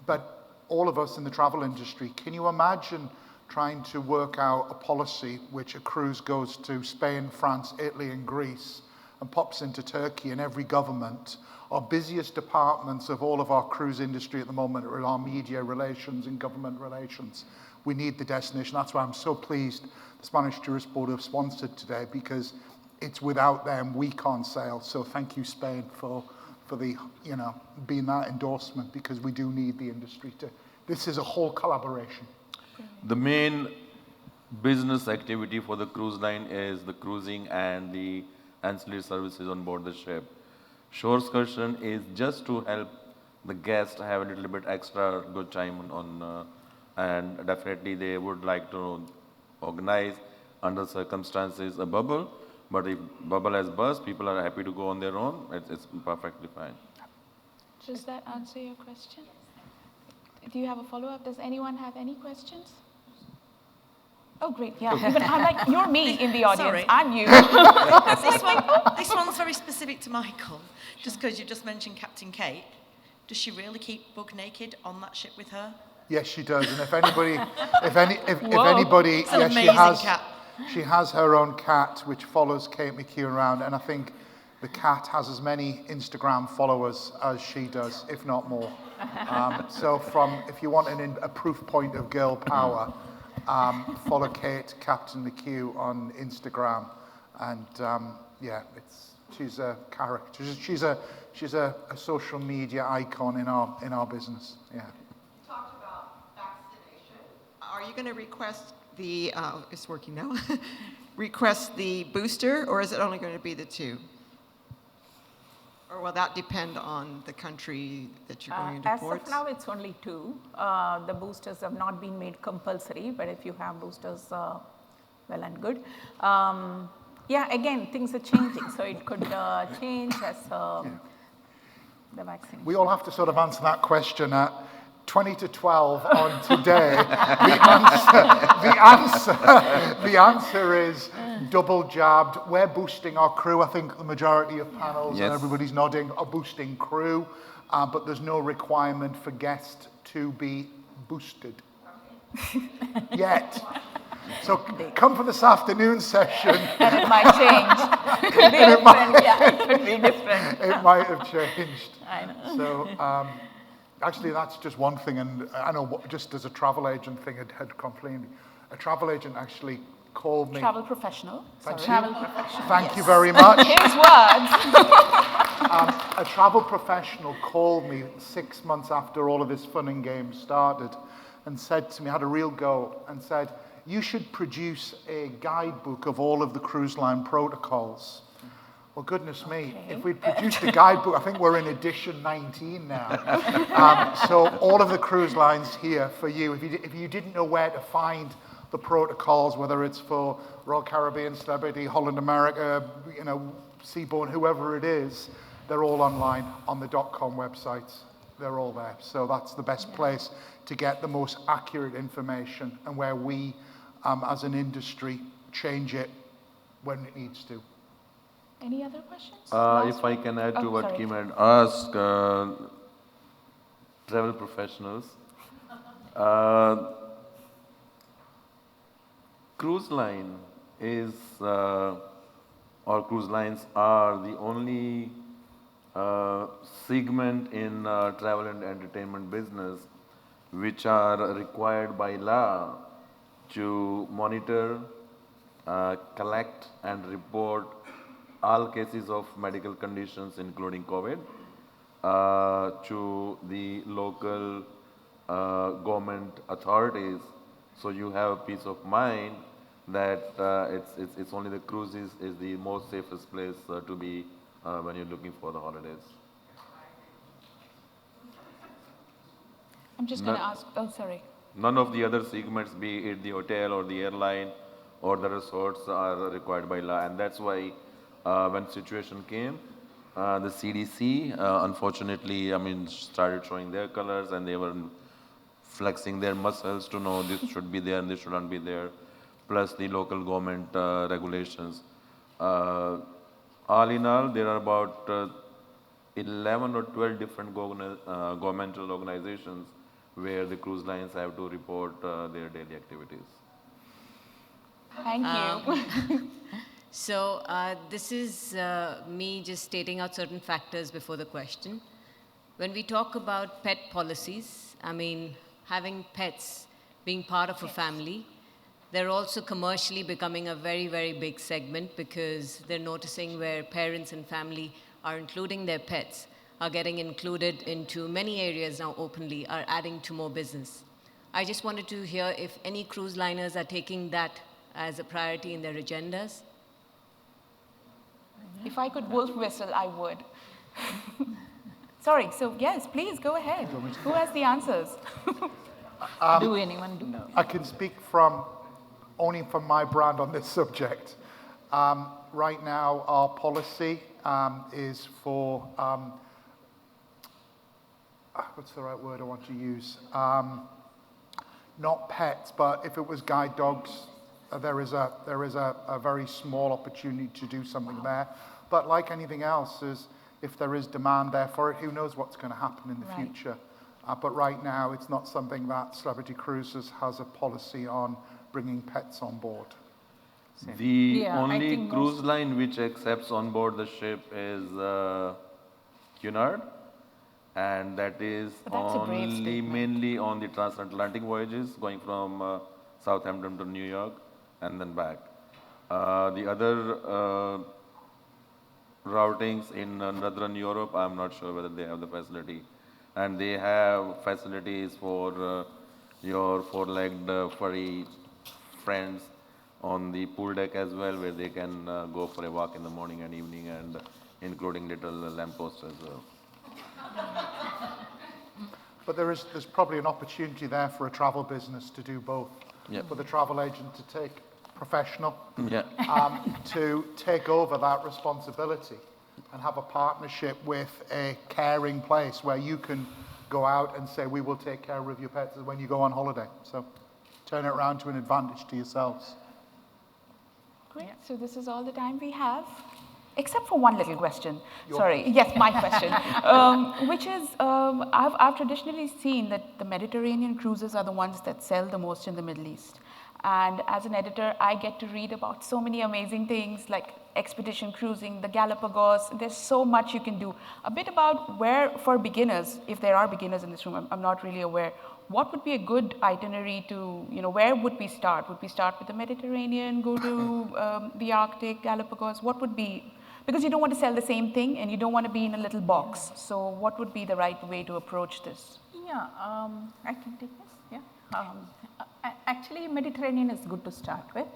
But all of us in the travel industry, can you imagine trying to work out a policy which a cruise goes to Spain, France, Italy, and Greece, and pops into Turkey, and every government? Our busiest departments of all of our cruise industry at the moment are our media relations and government relations. We need the destination. That's why I'm so pleased the Spanish Tourist Board have sponsored today, because it's without them we can't sail. So thank you, Spain, for the, being that endorsement, because we do need the industry to. This is a whole collaboration. The main business activity for the cruise line is the cruising and the ancillary services on board the ship. Shore excursion is just to help the guest have a little bit extra good time on, and definitely they would like to organize under circumstances a bubble. But if bubble has burst, people are happy to go on their own. It's perfectly fine. Does that answer your question? Do you have a follow-up? Does anyone have any questions? Oh, great, yeah. Even, I'm like, you're me in the audience. Sorry. I'm you. This one's very specific to Michael, just because you just mentioned Captain Kate. Does she really keep bug naked on that ship with her? Yes, she does. And if anybody, if anybody, It's an yes, amazing cat. She has her own cat which follows Kate McHugh around, and I think the cat has as many Instagram followers as she does, if not more. So if you want a proof point of girl power, follow Kate, Captain McHugh on Instagram, and she's a character. She's a social media icon in our business. Yeah. Talked about vaccination. Are you going to request the? It's working now. Request the booster, or is it only going to be the 2? Or will that depend on the country that you're going into As ports? of now, it's only 2. The boosters have not been made compulsory, but if you have boosters, well and good. Again, things are changing, so it could change as the vaccine. We all have to sort of answer that question at 20 to 12 on today. The answer is double jabbed. We're boosting our crew. I think the majority of panels, and everybody's nodding, are boosting crew, but there's no requirement for guests to be boosted yet. So come for this afternoon session. And it might change. Could be different, it could be different. It might have changed. I know. So actually, that's just one thing, and I know just as a travel agent thing had complained. A travel agent actually called me. Travel professional. Thank you. Travel professional. Thank you very much. His words. A travel professional called me 6 months after all of this fun and games started and said to me, had a real go, and said, you should produce a guidebook of all of the cruise line protocols. Well, goodness me, if we'd produced a guidebook, I think we're in edition 19 now. So all of the cruise lines here for you. If you didn't know where to find the protocols, whether it's for Royal Caribbean, Celebrity, Holland America, Seabourn, whoever it is, they're all online on the .com websites. They're all there. So that's the best place to get the most accurate information, and where we, as an industry, change it when it needs to. Any other questions? If I can add to what Kim had asked, travel professionals, cruise line is, or cruise lines are the only segment in travel and entertainment business which are required by law to monitor, collect and report all cases of medical conditions including COVID to the local government authorities. So you have peace of mind that it's only the cruises is the most safest place to be when you're looking for the holidays. I'm just going to ask, oh, sorry. None of the other segments, be it the hotel or the airline or the resorts, are required by law. And that's why when situation came, the CDC, unfortunately, started showing their colors, and they were flexing their muscles to know this should be there and this shouldn't be there, plus the local government regulations. All in all, there are about 11 or 12 different governmental organizations where the cruise lines have to report their daily activities. Thank you. So this is me just stating out certain factors before the question. When we talk about pet policies, having pets being part of a family, they're also commercially becoming a very, very big segment, because they're noticing where parents and family are including their pets, are getting included into many areas now openly, are adding to more business. I just wanted to hear if any cruise liners are taking that as a priority in their agendas. If I could wolf whistle, I would. Sorry, so yes, please go ahead. Who has the answers? Do anyone do? No. I can speak only from my brand on this subject. Right now, our policy is for, what's the right word I want to use? Not pets, but if it was guide dogs, there is a very small opportunity to do something there. But like anything else, if there is demand there for it, who knows what's going to happen in the future. But right now, it's not something that Celebrity Cruises has a policy on bringing pets on board. The only cruise line which accepts on board the ship is Cunard, and that is only mainly on the transatlantic voyages going from Southampton to New York and then back. The other routings in Northern Europe, I'm not sure whether they have the facility. And they have facilities for your four-legged furry friends on the pool deck as well, where they can go for a walk in the morning and evening, and including little lampposts as well. But there's probably an opportunity there for a travel business to do both. Yep. For the travel agent to take professional, Yeah. to take over that responsibility and have a partnership with a caring place where you can go out and say, we will take care of your pets when you go on holiday. So turn it around to an advantage to yourselves. Great. So this is all the time we have, except for one little question. Sorry, yes, my question, which is, I've traditionally seen that the Mediterranean cruises are the ones that sell the most in the Middle East. And as an editor, I get to read about so many amazing things like expedition cruising, the Galapagos. There's so much you can do. A bit about where, for beginners, if there are beginners in this room, I'm not really aware, what would be a good itinerary to, where would we start? Would we start with the Mediterranean, go to the Arctic, Galapagos? What would be, because you don't want to sell the same thing and you don't want to be in a little box. So what would be the right way to approach this? Yeah, I can take this, yeah. Actually, Mediterranean is good to start with.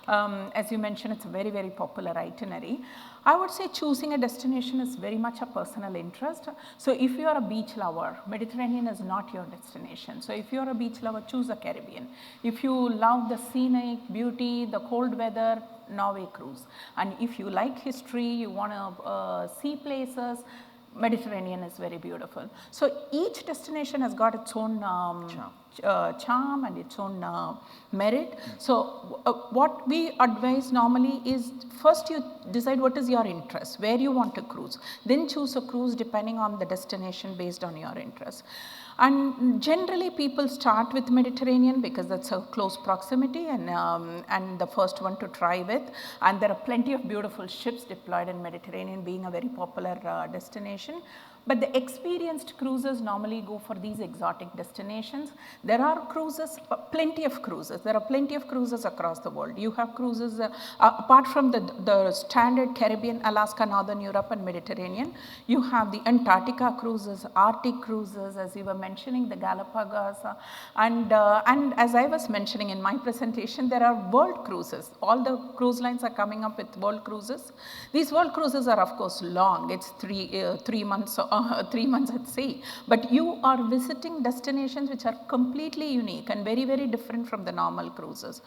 As you mentioned, it's a very, very popular itinerary. I would say choosing a destination is very much a personal interest. So if you are a beach lover, Mediterranean is not your destination. So if you are a beach lover, choose the Caribbean. If you love the scenic beauty, the cold weather, Norway cruise. And if you like history, you want to see places, Mediterranean is very beautiful. So each destination has got its own charm and its own merit. So what we advise normally is first you decide what is your interest, where you want to cruise. Then choose a cruise depending on the destination based on your interest. And generally people start with Mediterranean because that's a close proximity and the first one to try with. And there are plenty of beautiful ships deployed in Mediterranean, being a very popular destination. But the experienced cruisers normally go for these exotic destinations. There are cruises, plenty of cruises. There are plenty of cruises across the world. You have cruises, apart from the standard Caribbean, Alaska, Northern Europe and Mediterranean, you have the Antarctica cruises, Arctic cruises, as you were mentioning, the Galapagos. And as I was mentioning in my presentation, there are world cruises. All the cruise lines are coming up with world cruises. These world cruises are of course long. It's 3 months 3 months at sea. But you are visiting destinations which are completely unique and very, very different from the normal cruises.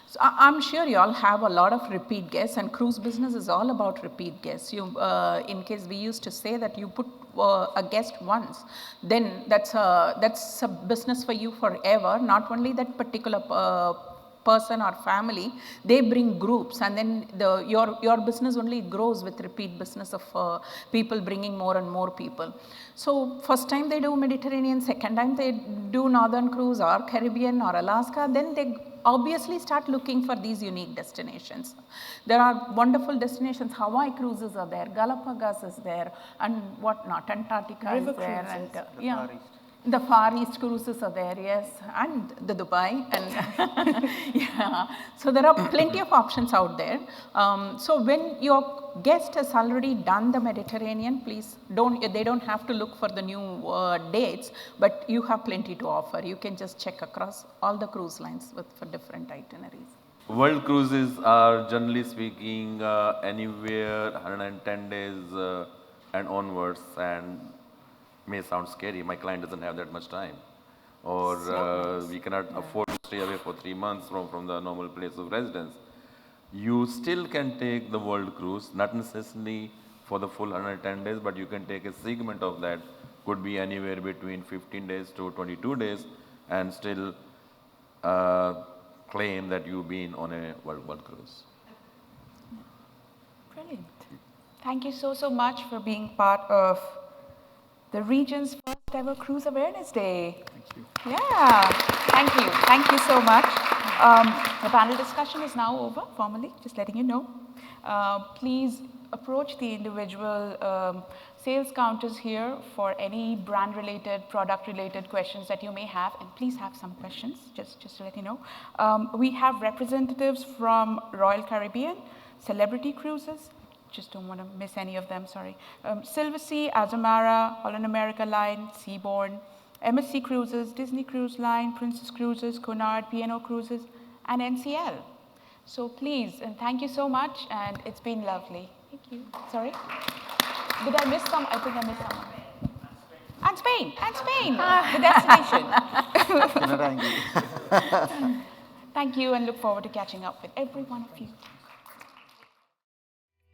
So I'm sure you all have a lot of repeat guests, and cruise business is all about repeat guests. In case we used to say that you put a guest once, then that's a business for you forever. Not only that particular person or family, they bring groups, and then your business only grows with repeat business of people bringing more and more people. So first time they do Mediterranean, second time they do Northern Cruise or Caribbean or Alaska, then they obviously start looking for these unique destinations. There are wonderful destinations. Hawaii cruises are there, Galapagos is there, and whatnot, Antarctica River is there, cruises. and yeah. The Far East cruises are there, yes, and the Dubai, and yeah. So there are plenty of options out there. So when your guest has already done the Mediterranean, please they don't have to look for the new dates, but you have plenty to offer. You can just check across all the cruise lines for different itineraries. World cruises are generally speaking anywhere 110 days and onwards, and may sound scary. My client doesn't have that much time, or we cannot afford to stay away for 3 months from the normal place of residence. You still can take the world cruise, not necessarily for the full 110 days, but you can take a segment of that, could be anywhere between 15 days to 22 days, and still claim that you've been on a world cruise. Brilliant. Thank you so much for being part of the region's first ever Cruise Awareness Day. Thank you. Yeah, thank you. Thank you so much. The panel discussion is now over, formally, just letting you know. Please approach the individual sales counters here for any brand-related, product-related questions that you may have, and please have some questions, just to let you know. We have representatives from Royal Caribbean, Celebrity Cruises, just don't want to miss any of them, sorry. Silversea, Azamara, Holland America Line, Seabourn, MSC Cruises, Disney Cruise Line, Princess Cruises, Cunard, P&O Cruises, and NCL. So please, and thank you so much, and it's been lovely. Thank you. Sorry? Did I miss some? I think I missed someone. And Spain, the destination. Thank you, and look forward to catching up with every one of you.